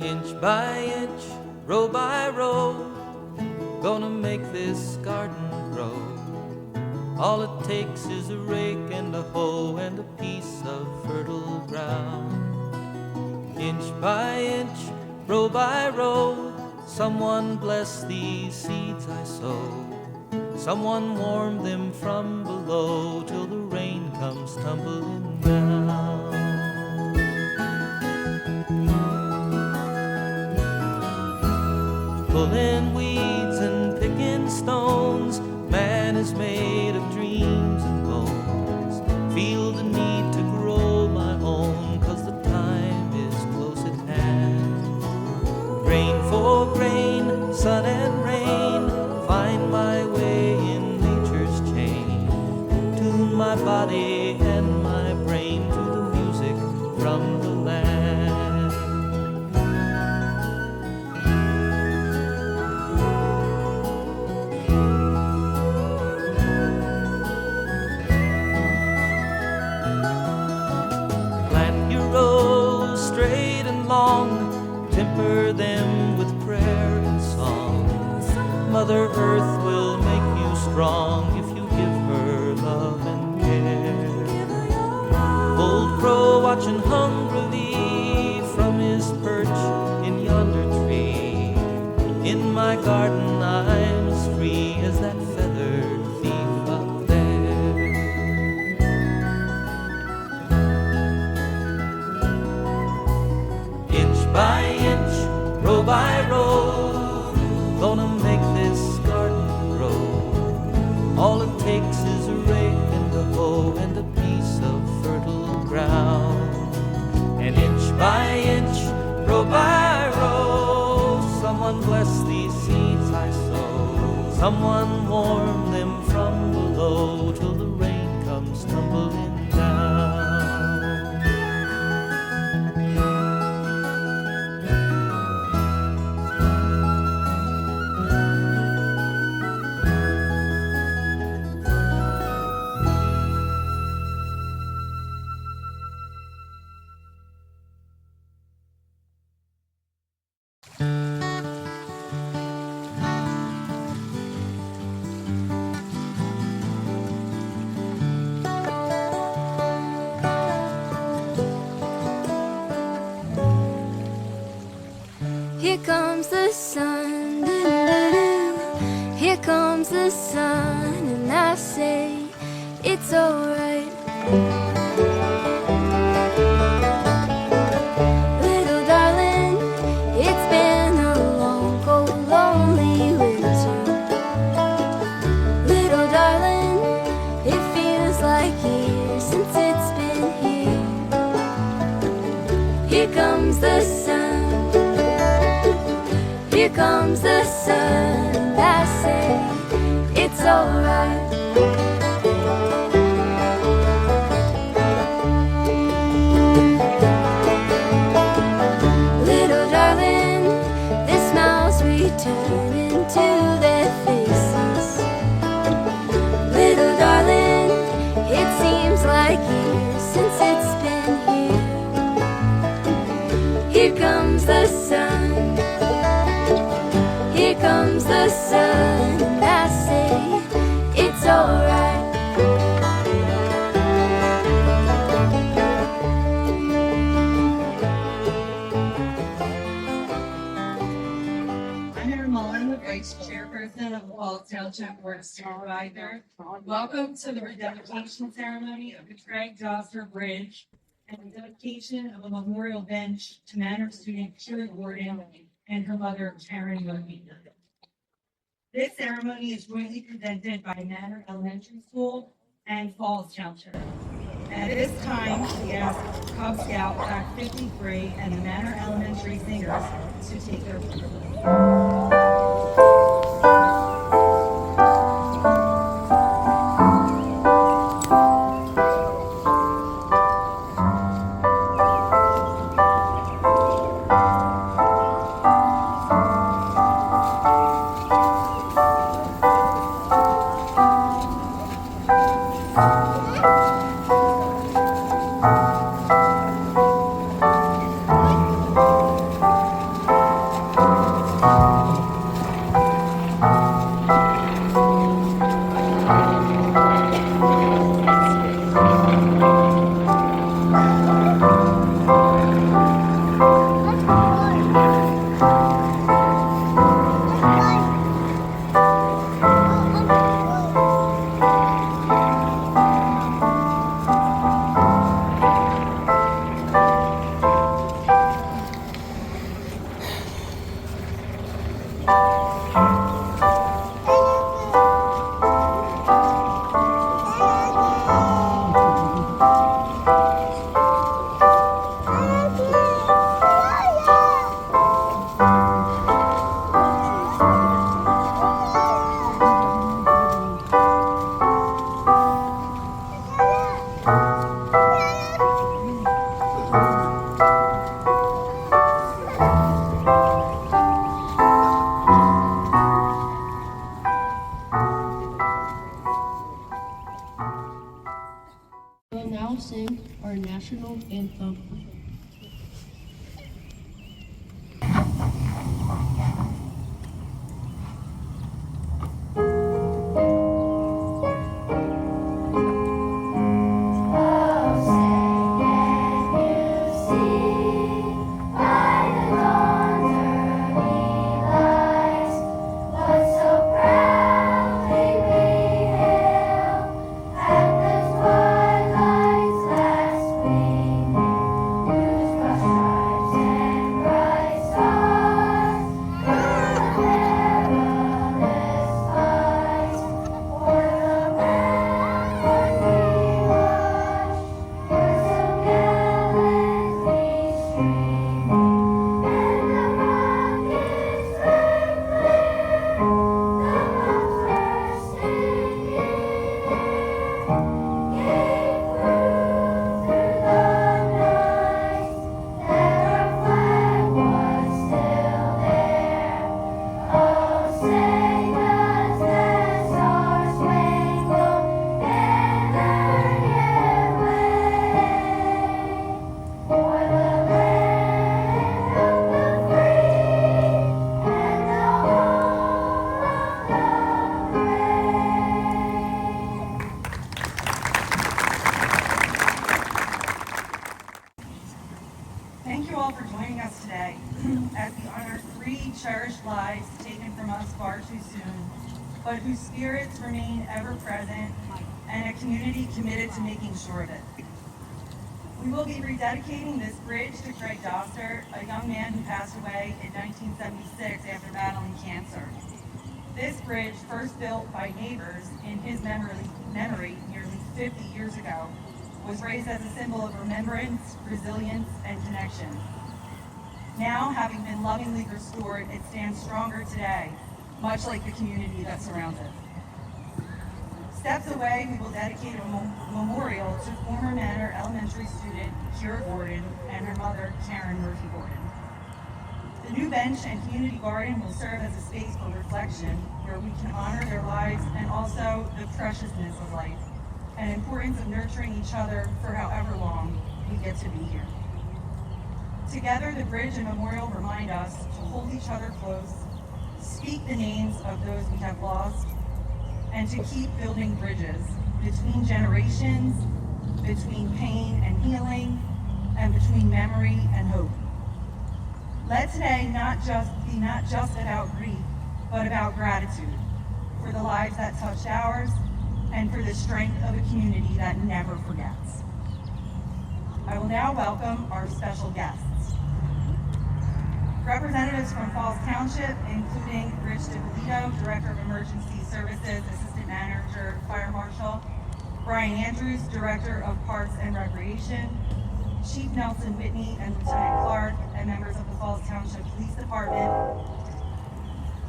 Inch by inch, row by row, gonna make this garden grow. All it takes is a rake and a hoe and a piece of fertile ground. Inch by inch, row by row, someone bless these seeds I sow. Someone warm them from below till the rain comes tumbling down. Pulling weeds and picking stones, man is made of dreams and bones. Feel the need to grow my own, 'cause the time is close at hand. Grain for grain, sun and rain, find my way in nature's chain. Tune my body and my brain to the music from the land. Plant your rows straight and long, temper them with prayer and song. Mother Earth will make you strong if you give her love and care. Old crow watching hungrily from his perch in yonder tree. In my garden I'm as free as that feathered thief up there. Inch by inch, row by row, gonna make this garden grow. All it takes is a rake and a hoe and a piece of fertile ground. And inch by inch, row by row, someone bless these seeds I sow. Someone warm them from below till the rain comes tumbling down. Here comes the sun, doo-doo-doo. Here comes the sun, and I say it's alright. Little darling, it's been a long, cold, lonely winter. Little darling, it feels like years since it's been here. Here comes the sun. Here comes the sun, and I say it's alright. Little darling, the smiles return into their faces. Little darling, it seems like years since it's been here. Here comes the sun. Here comes the sun, and I say it's alright. I'm Vermillion, Vice Chairperson of the Township Board of Supervisors. Welcome to the rededication ceremony of the Craig Josser Bridge and the dedication of a memorial bench to Manor student Kira Gordon and her mother, Karen Murphy. This ceremony is jointly presented by Manor Elementary School and Falls Township. At this time, we ask Cub Scout Track 53 and the Manor Elementary Singers to take their place. now sing our national anthem. Thank you all for joining us today as we honor 3 cherished lives taken from us far too soon, but whose spirits remain ever present and a community committed to making sure of it. We will be rededicating this bridge to Craig Doster, a young man who passed away in 1976 after battling cancer. This bridge, first built by neighbors in his memory nearly 50 years ago, was raised as a symbol of remembrance, resilience, and connection. Now, having been lovingly restored, it stands stronger today, much like the community that surrounds it. Steps away, we will dedicate a memorial to former Manor elementary student Kira Gordon and her mother, Karen Murphy Gordon. The new bench and community garden will serve as a space for reflection, where we can honor their lives and also the preciousness of life and importance of nurturing each other for however long we get to be here. Together, the bridge and memorial remind us to hold each other close, speak the names of those we have lost, and to keep building bridges between generations, between pain and healing, and between memory and hope. Let today not just about grief, but about gratitude for the lives that touched ours and for the strength of a community that never forgets. I will now welcome our special guests. Representatives from Falls Township, including Rich DiPolito, Director of Emergency Services, Assistant Manager, Fire Marshal, Brian Andrews, Director of Parks and Recreation, Chief Nelson Whitney and Lieutenant Clark, and members of the Falls Township Police Department.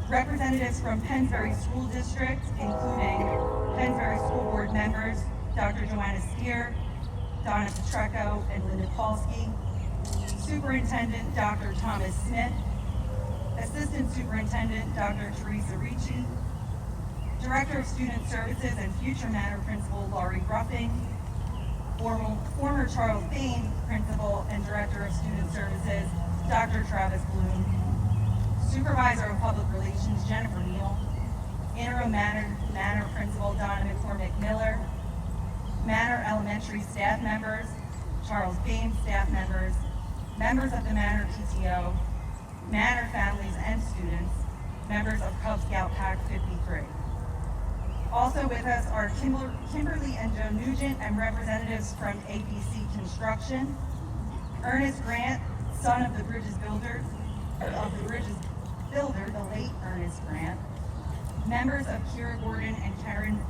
Representatives from Pennsbury School District, including Pennsbury School Board members, Dr. Joanna Steer, Donna Petreco, and Linda Polsky. Superintendent Dr. Thomas Smith, Assistant Superintendent Dr. Teresa Ricci, Director of Student Services and future Manor Principal Laurie Ruffing, former Charles Bain Principal and Director of Student Services Dr. Travis Bloom, Supervisor of Public Relations Jennifer Neal, Interim Manor Principal Donna McCormick Miller, Manor Elementary staff members, Charles Bain staff members, members of the Manor PTO, Manor families and students, members of Cub Scout Pack 53. Also with us are Kimberly and Joe Nugent and representatives from ABC Construction, Ernest Grant, son of the bridge's builder, the late Ernest Grant, members of Kira Gordon and Karen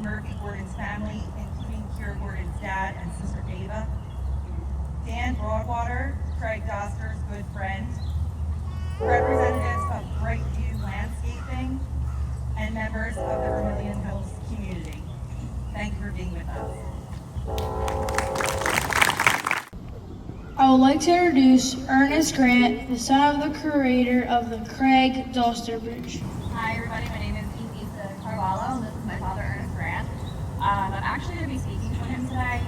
Murphy Gordon's family, including Kira Gordon's dad and sister Ava, Dan Broadwater, Craig Doster's good friend, representatives of Brightview Landscaping, and members of the Vermillion Hills community. Thank you for being with us. I would like to introduce Ernest Grant, the son of the creator of the Craig Doster Bridge. Hi everybody, my name is Elisa Carvalho, and this is my father Ernest Grant. I'm actually going to be speaking for him today.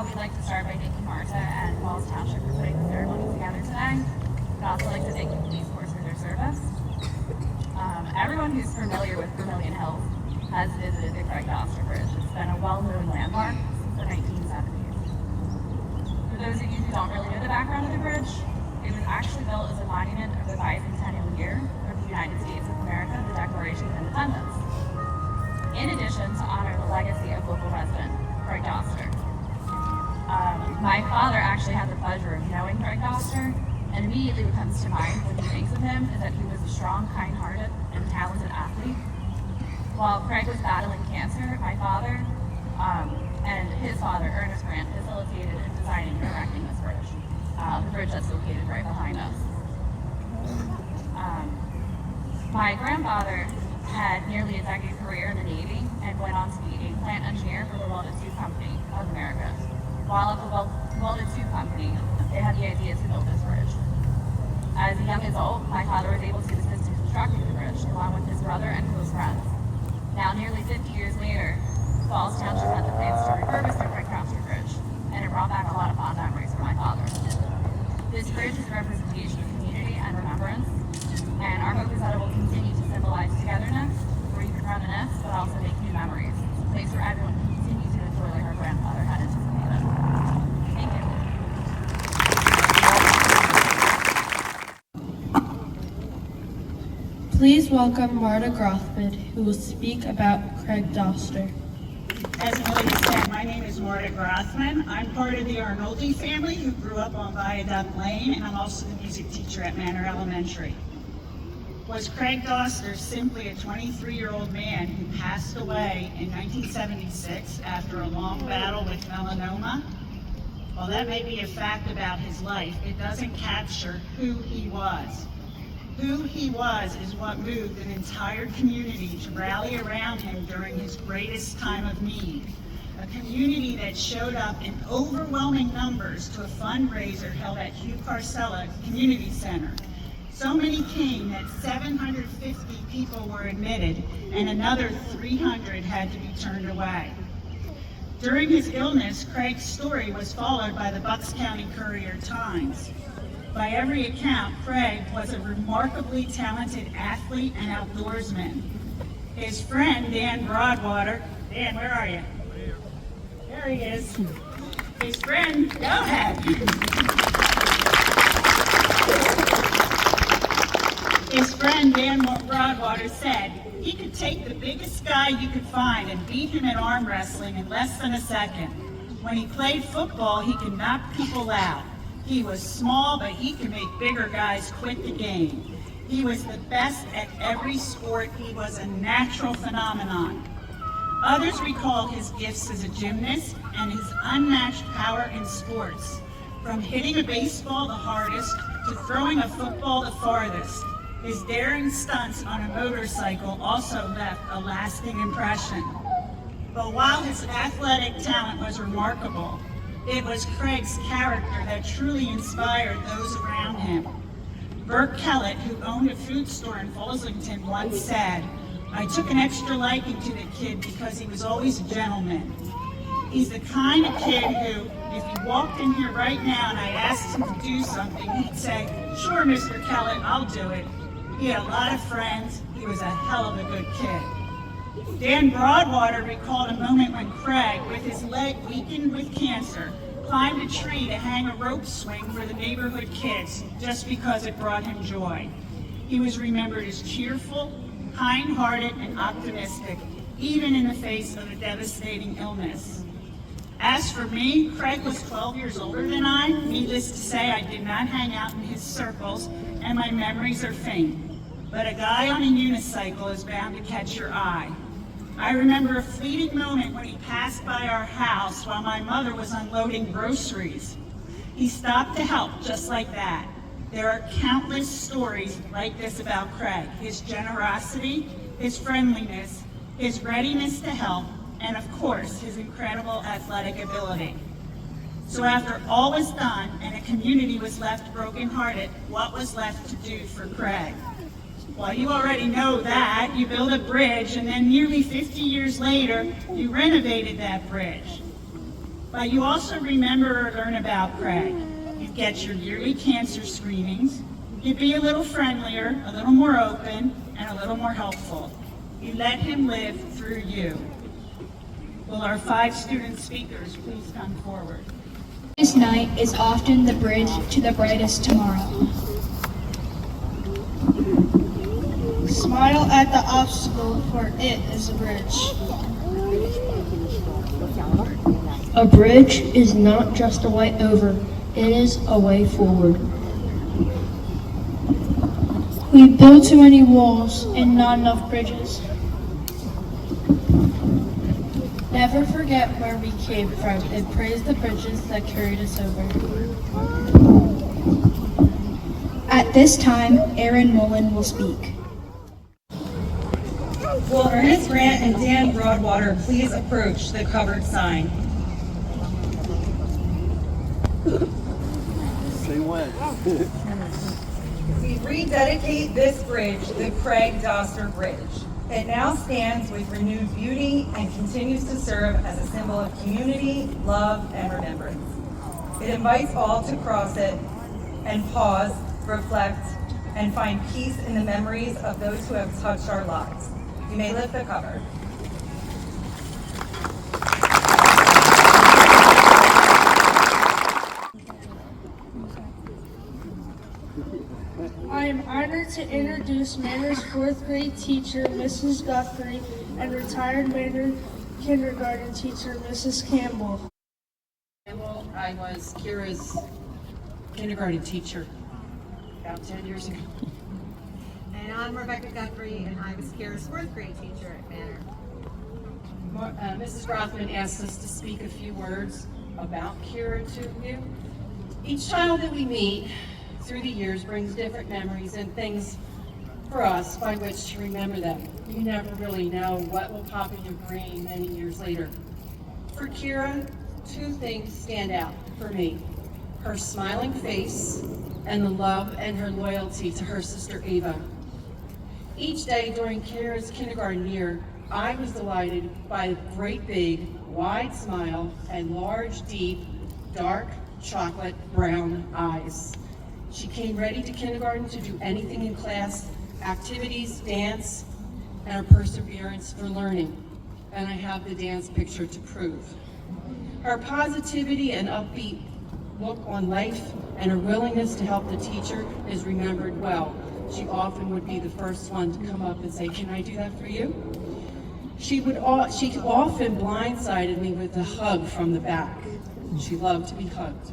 we'd like to start by thanking Marta and Falls Township for putting the ceremony together today. We'd also like to thank the police force for their service. Everyone who's familiar with Vermillion Hills has visited the Craig Doster Bridge. It's been a well-known landmark since the 1970s. For those of you who don't really know the background of the bridge, it was actually built as a monument of the bicentennial year of the United States of America, the Declaration of Independence. In addition, to honor the legacy of local resident Craig Doster. My father actually had the pleasure of knowing Craig Doster, and immediately what comes to mind when he thinks of him is that he was a strong, kind-hearted, and talented athlete. While Craig was battling cancer, my father and his father, Ernest Grant, facilitated in designing and erecting this bridge. The bridge that's located right behind us. My grandfather had nearly a decade career in the Navy and went on to be a plant engineer for the Welded Tube Company of America. While at the Welded Tube Company, they had the idea to build this bridge. As a young adult, my father was able to assist in constructing the bridge, along with his brother and close friends. Now, nearly 50 years later, Falls Township had the plans to refurbish the Craig Doster Bridge, and it brought back a lot of fond memories for my father. This bridge is a representation of community and remembrance, and our hope is that it will continue to symbolize togetherness, where you can reminisce, but also make new memories. It's a place where everyone can continue to enjoy like our grandfather had anticipated. Thank you. Please welcome Marta Grothman, who will speak about Craig Doster. As Millie said, my name is Marta Grothman. I'm part of the Arnoldi family who grew up on Viaduct Lane, and I'm also the music teacher at Manor Elementary. Was Craig Doster simply a 23-year-old man who passed away in 1976 after a long battle with melanoma? While that may be a fact about his life, it doesn't capture who he was. Who he was is what moved an entire community to rally around him during his greatest time of need. A community that showed up in overwhelming numbers to a fundraiser held at Hugh Carcella Community Center. So many came that 750 people were admitted and another 300 had to be turned away. During his illness, Craig's story was followed by the Bucks County Courier-Times. By every account, Craig was a remarkably talented athlete and outdoorsman. His friend, Dan Broadwater, Dan, where are you? There he is. His friend, go ahead. His friend, Dan Broadwater, said he could take the biggest guy you could find and beat him at arm wrestling in less than a second. When he played football, he could knock people out. He was small, but he could make bigger guys quit the game. He was the best at every sport. He was a natural phenomenon. Others recall his gifts as a gymnast and his unmatched power in sports, from hitting a baseball the hardest to throwing a football the farthest. His daring stunts on a motorcycle also left a lasting impression. But while his athletic talent was remarkable, it was Craig's character that truly inspired those around him. Bert Kellett, who owned a food store in Folsington, once said, "I took an extra liking to the kid because he was always a gentleman." He's the kind of kid who, if he walked in here right now and I asked him to do something, he'd say, "Sure, Mr. Kellett, I'll do it." He had a lot of friends. He was a hell of a good kid. Dan Broadwater recalled a moment when Craig, with his leg weakened with cancer, climbed a tree to hang a rope swing for the neighborhood kids just because it brought him joy. He was remembered as cheerful, kind-hearted, and optimistic, even in the face of a devastating illness. As for me, Craig was 12 years older than I. Needless to say, I did not hang out in his circles, and my memories are faint. But a guy on a unicycle is bound to catch your eye. I remember a fleeting moment when he passed by our house while my mother was unloading groceries. He stopped to help just like that. There are countless stories like this about Craig: his generosity, his friendliness, his readiness to help, and of course, his incredible athletic ability. So after all was done and a community was left brokenhearted, what was left to do for Craig? Well, you already know that. You built a bridge, and then nearly 50 years later, you renovated that bridge. But you also remember or learn about Craig. You get your yearly cancer screenings. You'd be a little friendlier, a little more open, and a little more helpful. You let him live through you. Will our 5 student speakers please come forward? This night is often the bridge to the brightest tomorrow. Smile at the obstacle, for it is a bridge. A bridge is not just a way over, it is a way forward. We build too many walls and not enough bridges. Never forget where we came from and praise the bridges that carried us over. At this time, Aaron Mullen will speak. Will Ernest Grant and Dan Broadwater please approach the covered sign? Say when. We rededicate this bridge, the Craig Doster Bridge. It now stands with renewed beauty and continues to serve as a symbol of community, love, and remembrance. It invites all to cross it and pause, reflect, and find peace in the memories of those who have touched our lives. You may lift the cover. I am honored to introduce Manor's 4th grade teacher, Mrs. Guthrie, and retired Manor kindergarten teacher, Mrs. Campbell. I was Kira's kindergarten teacher about 10 years ago. And I'm Rebecca Guthrie, and I was Kira's 4th grade teacher at Manor. Mrs. Rothman asked us to speak a few words about Kira to you. Each child that we meet through the years brings different memories and things for us by which to remember them. You never really know what will pop in your brain many years later. For Kira, 2 things stand out for me: her smiling face and the love and her loyalty to her sister Ava. Each day during Kira's kindergarten year, I was delighted by a great big, wide smile and large, deep, dark, chocolate brown eyes. She came ready to kindergarten to do anything in class, activities, dance, and her perseverance for learning. And I have the dance picture to prove. Her positivity and upbeat look on life and her willingness to help the teacher is remembered well. She often would be the first one to come up and say, "Can I do that for you?" She often blindsided me with a hug from the back. She loved to be hugged.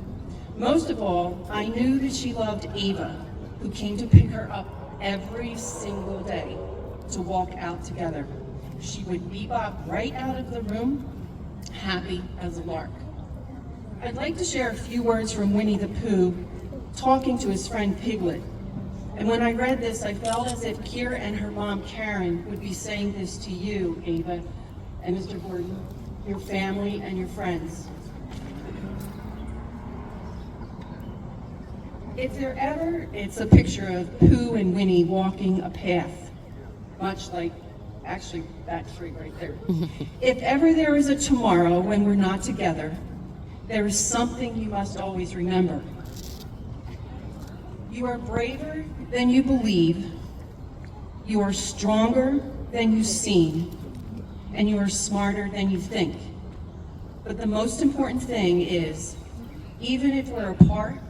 Most of all, I knew that she loved Ava, who came to pick her up every single day to walk out together. She would bebop right out of the room, happy as a lark. I'd like to share a few words from Winnie the Pooh talking to his friend Piglet. And when I read this, I felt as if Kira and her mom, Karen, would be saying this to you, Ava, and Mr. Gordon, your family and your friends. It's a picture of Pooh and Winnie walking a path, much like, actually, that tree right there. If ever there is a tomorrow when we're not together, there is something you must always remember. You are braver than you believe, you are stronger than you seem, and you are smarter than you think. But the most important thing is, even if we're apart,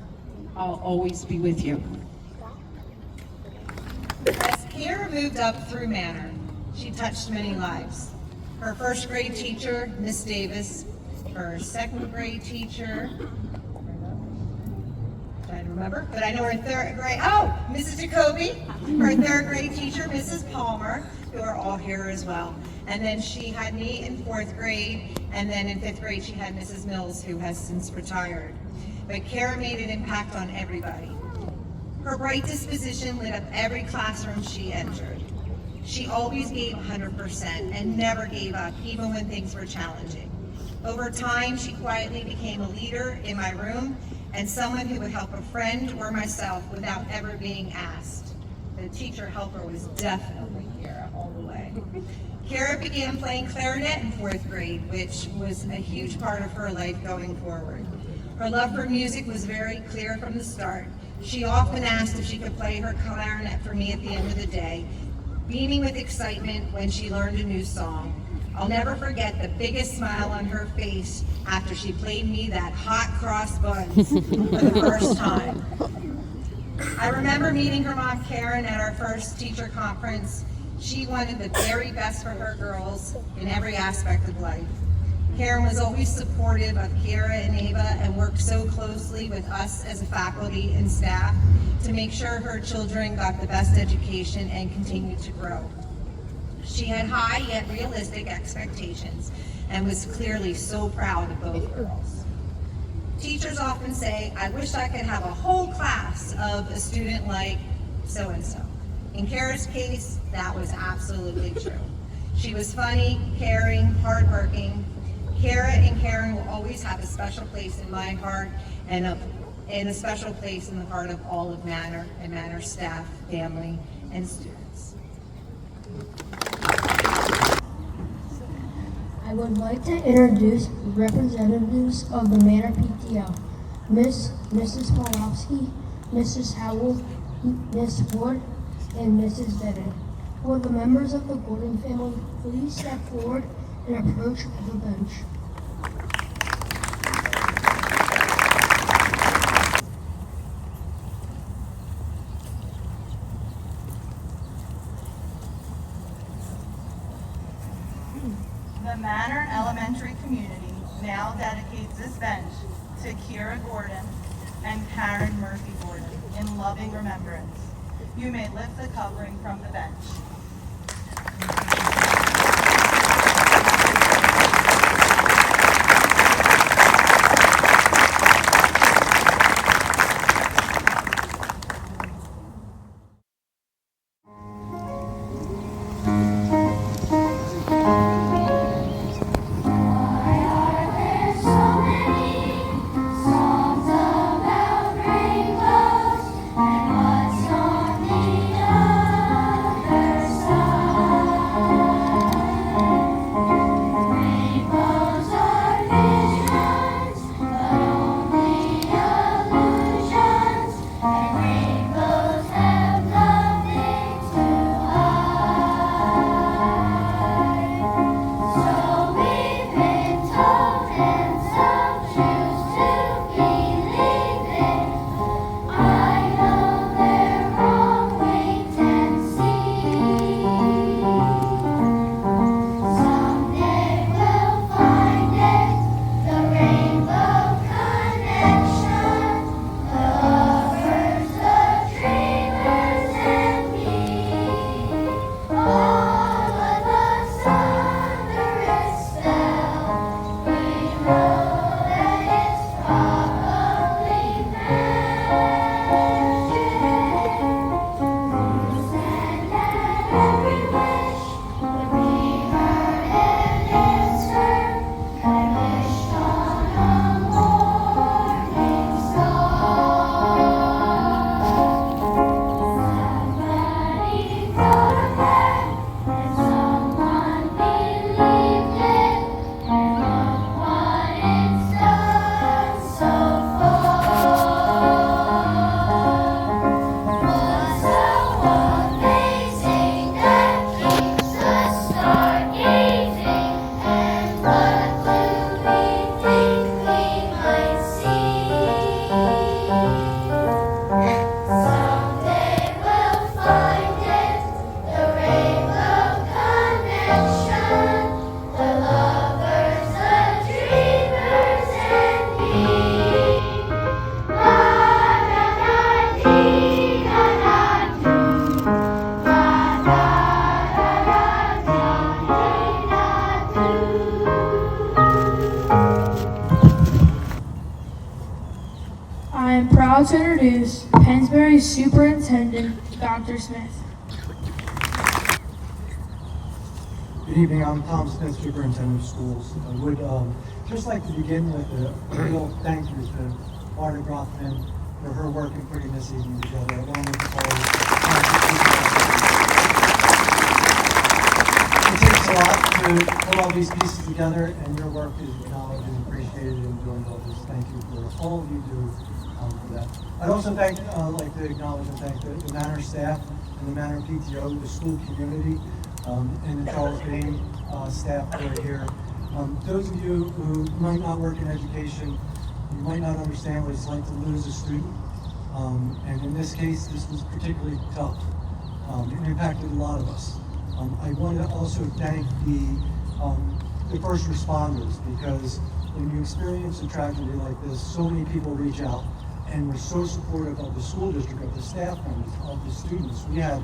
I'll always be with you. As Kira moved up through Manor, she touched many lives. Her 1st grade teacher, Miss Davis, her 2nd grade teacher, I don't remember, but I know her 3rd grade, Mrs. Jacoby, her 3rd grade teacher, Mrs. Palmer, who are all here as well. And then she had me in 4th grade, and then in 5th grade she had Mrs. Mills, who has since retired. But Kara made an impact on everybody. Her bright disposition lit up every classroom she entered. She always gave 100% and never gave up, even when things were challenging. Over time, she quietly became a leader in my room and someone who would help a friend or myself without ever being asked. The teacher helper was definitely Kara all the way. Kara began playing clarinet in 4th grade, which was a huge part of her life going forward. Her love for music was very clear from the start. She often asked if she could play her clarinet for me at the end of the day, beaming with excitement when she learned a new song. I'll never forget the biggest smile on her face after she played me that hot cross buns for the first time. I remember meeting her mom, Karen, at our first teacher conference. She wanted the very best for her girls in every aspect of life. Karen was always supportive of Kara and Ava and worked so closely with us as a faculty and staff to make sure her children got the best education and continued to grow. She had high yet realistic expectations and was clearly so proud of both girls. Teachers often say, I wish I could have a whole class of a student like so-and-so. In Kara's case, that was absolutely true. She was funny, caring, hardworking. Kara and Karen will always have a special place in my heart and a special place in the heart of all of Manor and Manor staff, family, and students. I would like to introduce representatives of the Manor PTO, Mrs. Polowski, Mrs. Howell, Miss Wood, and Mrs. Bennett. Will the members of the Gordon family please step forward and approach the bench? The Manor Elementary community now dedicates this bench to Kira Gordon and Karen Murphy Gordon in loving remembrance. You may lift the covering from the bench. I am proud to introduce Pennsbury Superintendent, Dr. Smith. Good evening, I'm Tom Smith, Superintendent of Schools. I would just like to begin with a real thank you to Marta Groffman for her work in putting this evening together, along with all a lot to put all these pieces together, and your work is acknowledged and appreciated in doing all this. Thank you for all of you do for that. I'd also like to acknowledge and thank the Manor staff and the Manor PTO, the school community, and the Charles Bain staff who are here. Those of you who might not work in education, you might not understand what it's like to lose a student. And in this case, this was particularly tough. It impacted a lot of us. I want to also thank the first responders, because when you experience a tragedy like this, so many people reach out and were so supportive of the school district, of the staff members, of the students. We had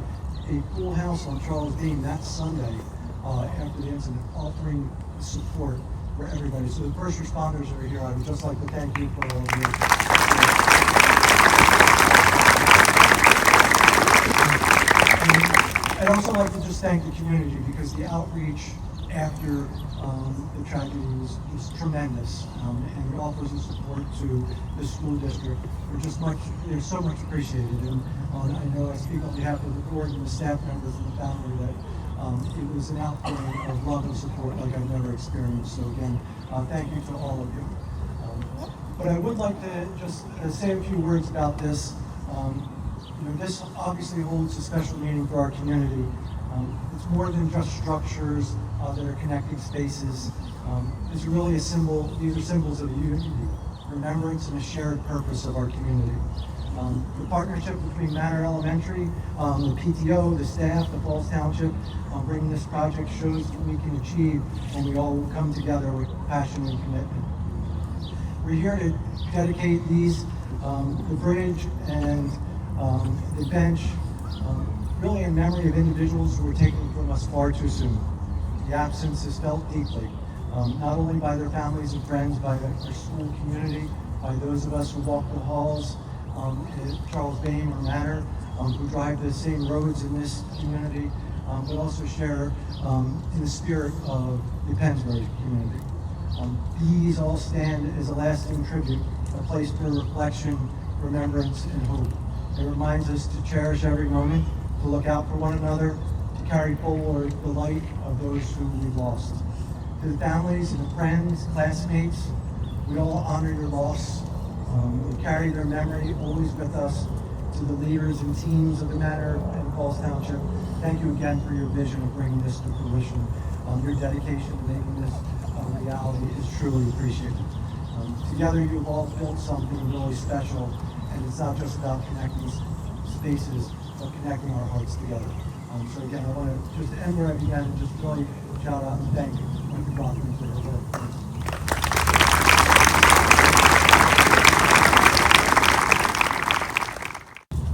a full house on Charles Dean that Sunday after the incident, offering support for everybody. So the first responders that are here, I would just like to thank you for all of you. I'd also like to just thank the community, because the outreach after the tragedy was tremendous, and the offers of support to the school district they're so much appreciated. And I know I speak on behalf of the board and the staff members and the family that it was an outpouring of love and support like I've never experienced. So again, thank you to all of you. But I would like to just say a few words about this. This obviously holds a special meaning for our community. It's more than just structures that are connecting spaces. It's really a symbol. These are symbols of unity, remembrance, and a shared purpose of our community. The partnership between Manor Elementary, the PTO, the staff, the Falls Township, bringing this project shows what we can achieve when we all come together with passion and commitment. We're here to dedicate these, the bridge and the bench, really in memory of individuals who were taken from us far too soon. The absence is felt deeply, not only by their families and friends, by their school community, by those of us who walk the halls at Charles Bain or Manor, who drive the same roads in this community, but also share in the spirit of the Pennsbury community. These all stand as a lasting tribute, a place for reflection, remembrance, and hope. It reminds us to cherish every moment, to look out for one another, to carry forward the light of those who we've lost. To the families and the friends, classmates, we all honor your loss. We carry their memory always with us. To the leaders and teams of the Manor and Falls Township, thank you again for your vision of bringing this to fruition. Your dedication to making this a reality is truly appreciated. Together you've all built something really special, and it's not just about connecting spaces, but connecting our hearts together. So again, I want to just end where I began and just really shout out and thank Wendy Brockman for her work.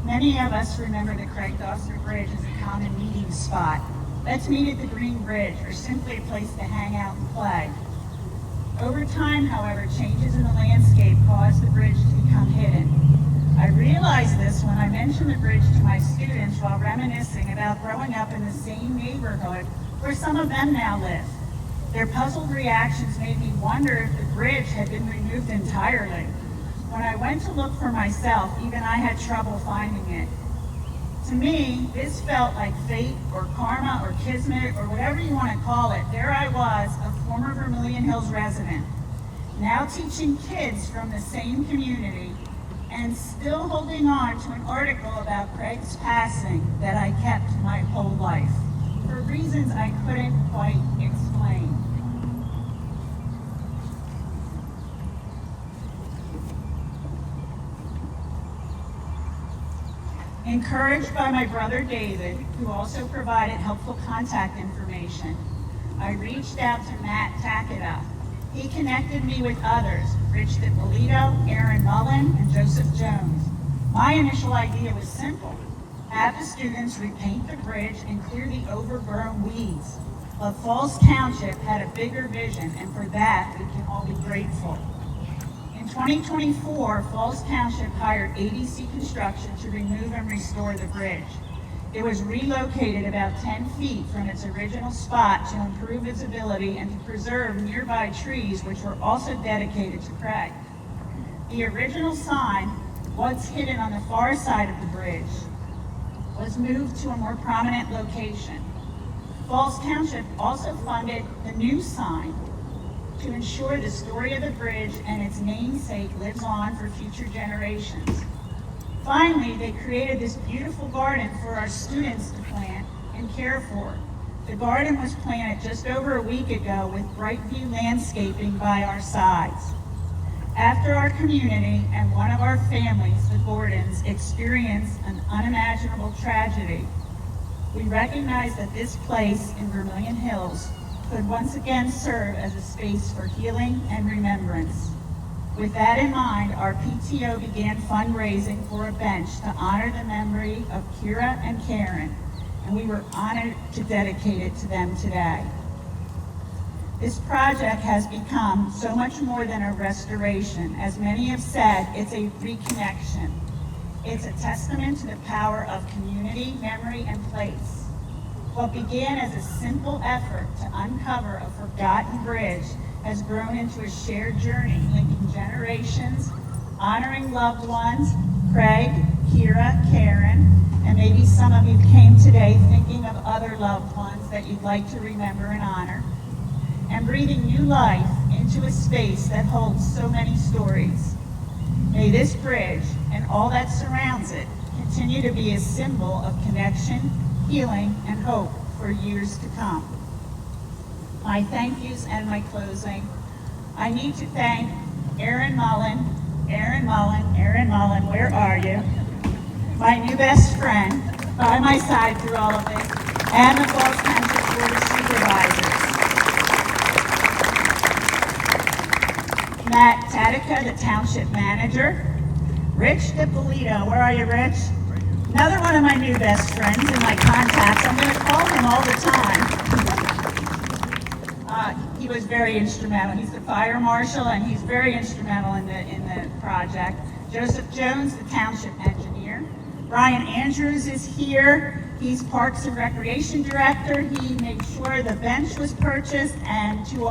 Many of us remember the Craig Doster Bridge as a common meeting spot. Let's meet at the Green Bridge, or simply a place to hang out and play. Over time, however, changes in the landscape caused the bridge to become hidden. I realized this when I mentioned the bridge to my students while reminiscing about growing up in the same neighborhood where some of them now live. Their puzzled reactions made me wonder if the bridge had been removed entirely. When I went to look for myself, even I had trouble finding it. To me, this felt like fate or karma or kismet or whatever you want to call it. There I was, a former Vermillion Hills resident, now teaching kids from the same community and still holding on to an article about Craig's passing that I kept my whole life for reasons I couldn't quite explain. Encouraged by my brother David, who also provided helpful contact information, I reached out to Matt Takeda. He connected me with others, Rich DiPolito, Aaron Mullen, and Joseph Jones. My initial idea was simple: have the students repaint the bridge and clear the overgrown weeds. But Falls Township had a bigger vision, and for that, we can all be grateful. In 2024, Falls Township hired ABC Construction to remove and restore the bridge. It was relocated about 10 feet from its original spot to improve visibility and to preserve nearby trees, which were also dedicated to Craig. The original sign, once hidden on the far side of the bridge, was moved to a more prominent location. Falls Township also funded the new sign to ensure the story of the bridge and its namesake lives on for future generations. Finally, they created this beautiful garden for our students to plant and care for. The garden was planted just over a week ago with Brightview landscaping by our sides. After our community and one of our families, the Gordons, experienced an unimaginable tragedy, we recognize that this place in Vermillion Hills could once again serve as a space for healing and remembrance. With that in mind, our PTO began fundraising for a bench to honor the memory of Kira and Karen, and we were honored to dedicate it to them today. This project has become so much more than a restoration. As many have said, it's a reconnection. It's a testament to the power of community, memory, and place. What began as a simple effort to uncover a forgotten bridge has grown into a shared journey linking generations, honoring loved ones, Craig, Kira, Karen, and maybe some of you came today thinking of other loved ones that you'd like to remember and honor, and breathing new life into a space that holds so many stories. May this bridge and all that surrounds it continue to be a symbol of connection, healing, and hope for years to come. My thank yous and my closing. I need to thank Erin Mullen, where are you? My new best friend, by my side through all of this, and the Falls Township Board of Supervisors. Matt Tatica, the Township Manager. Rich DiPolito, where are you, Rich? Another one of my new best friends and my contacts. I'm going to call him all the time. He was very instrumental. He's the fire marshal, and he's very instrumental in the project. Joseph Jones, the Township Engineer. Brian Andrews is here. He's Parks and Recreation Director. He made sure the bench was purchased and to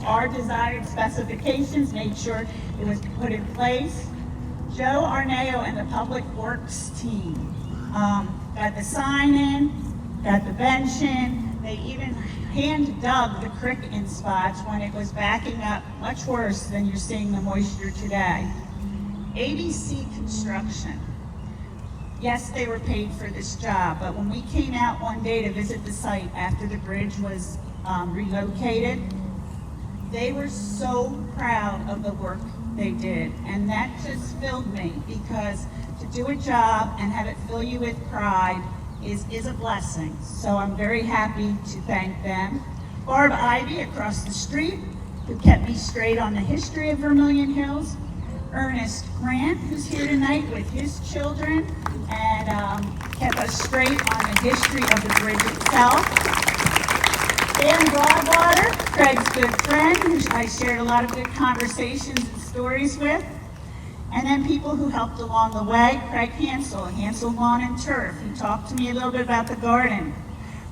our desired specifications, made sure it was put in place. Joe Arneo and the Public Works team got the sign in, got the bench in. They even hand dug the creek in spots when it was backing up much worse than you're seeing the moisture today. ABC Construction. Yes, they were paid for this job, but when we came out one day to visit the site after the bridge was relocated, they were so proud of the work they did. And that just filled me, because to do a job and have it fill you with pride is a blessing. So I'm very happy to thank them. Barb Ivy across the street, who kept me straight on the history of Vermillion Hills. Ernest Grant, who's here tonight with his children, and kept us straight on the history of the bridge itself. Dan Broadwater, Craig's good friend, who I shared a lot of good conversations and stories with. And then people who helped along the way, Craig Hansel Lawn and Turf, who talked to me a little bit about the garden.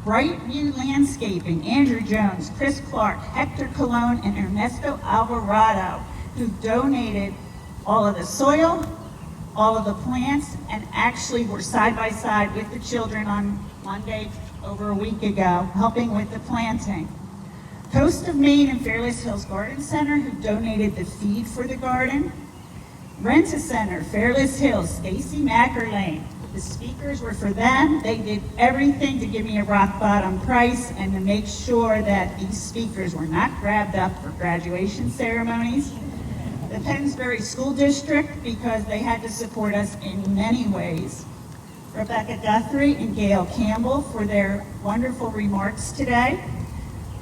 Brightview Landscaping, Andrew Jones, Chris Clark, Hector Colon, and Ernesto Alvarado, who donated all of the soil, all of the plants, and actually were side by side with the children on Monday over a week ago, helping with the planting. Coast of Maine and Fairless Hills Garden Center, who donated the feed for the garden. Rent-A-Center, Fairless Hills, Stacy Mackerlane. The speakers were for them. They did everything to give me a rock bottom price and to make sure that these speakers were not grabbed up for graduation ceremonies. The Pennsbury School District, because they had to support us in many ways. Rebecca Guthrie and Gail Campbell for their wonderful remarks today.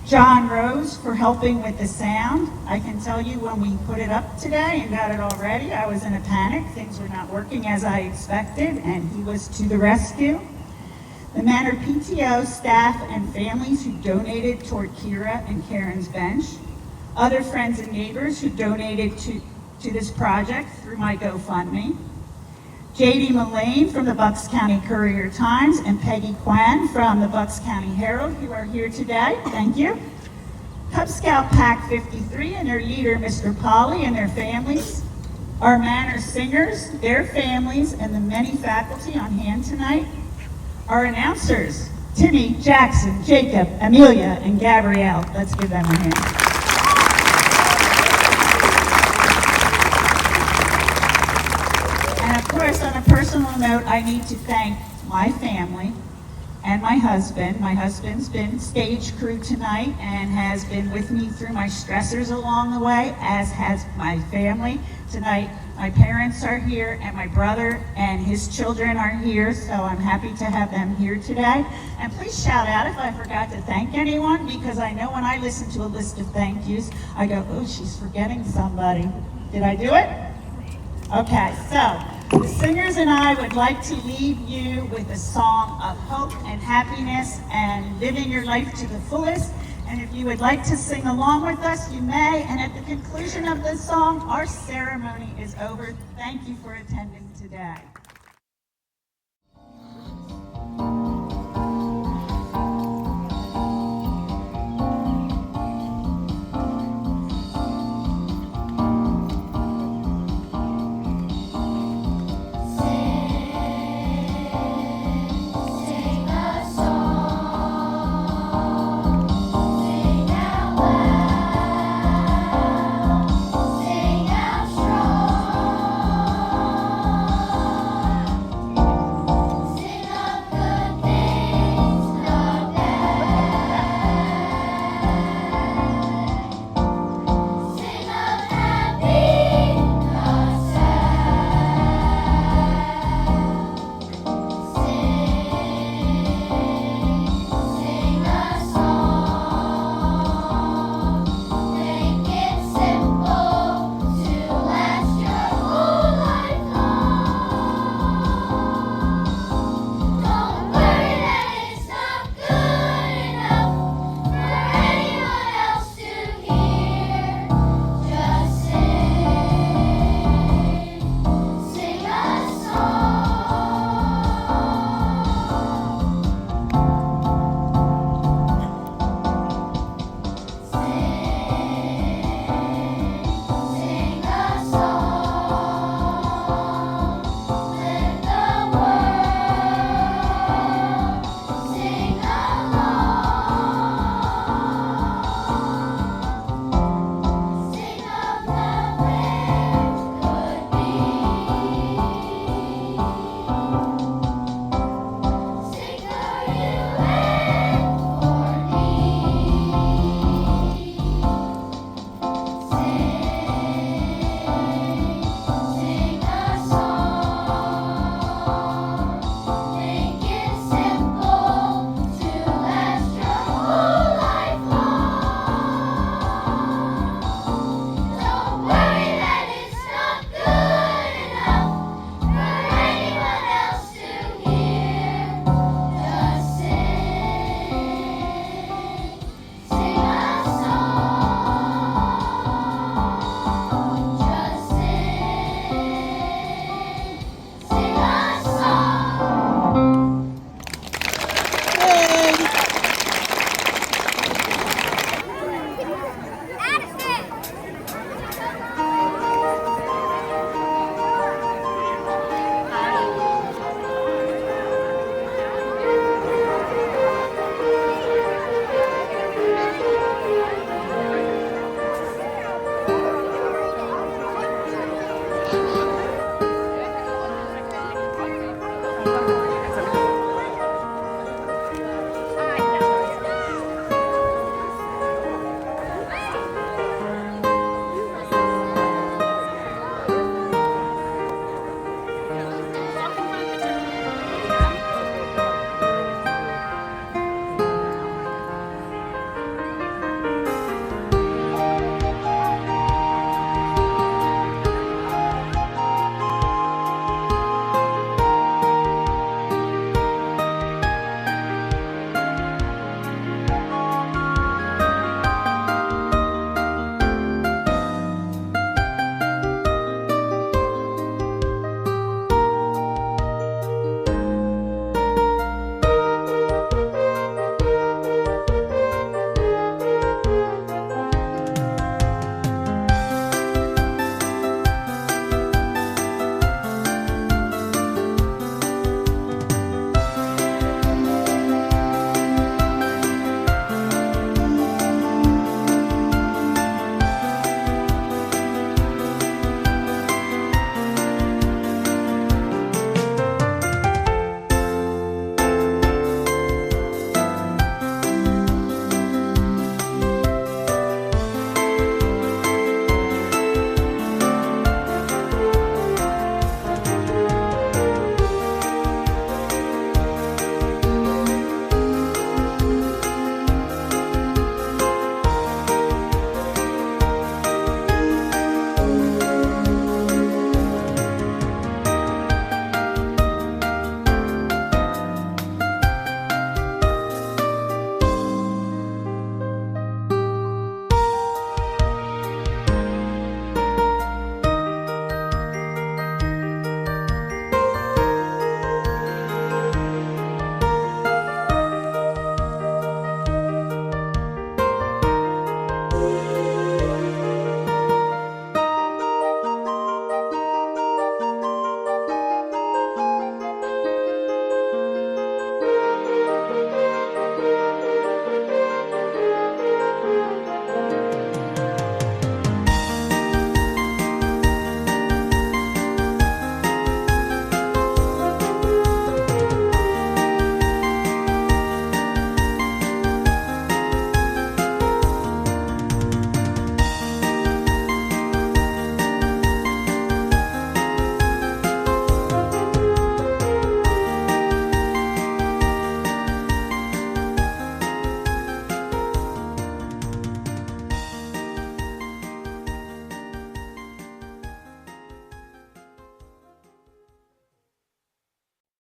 John Rose for helping with the sound. I can tell you when we put it up today and got it all ready, I was in a panic. Things were not working as I expected, and he was to the rescue. The Manor PTO staff and families who donated toward Kira and Karen's bench. Other friends and neighbors who donated to this project through my GoFundMe. J.D. Mullane from the Bucks County Courier-Times and Peggy Quan from the Bucks County Herald, who are here today. Thank you. Cub Scout Pack 53 and their leader, Mr. Polly, and their families. Our Manor singers, their families, and the many faculty on hand tonight. Our announcers, Timmy, Jackson, Jacob, Amelia, and Gabrielle. Let's give them a hand. And of course, on a personal note, I need to thank my family and my husband. My husband's been stage crew tonight and has been with me through my stressors along the way, as has my family. Tonight, my parents are here, and my brother and his children are here, so I'm happy to have them here today. And please shout out if I forgot to thank anyone, because I know when I listen to a list of thank yous, I go, oh, she's forgetting somebody. Did I do it? Okay, so the singers and I would like to leave you with a song of hope and happiness and living your life to the fullest. And if you would like to sing along with us, you may. And at the conclusion of the song, our ceremony is over. Thank you for attending today.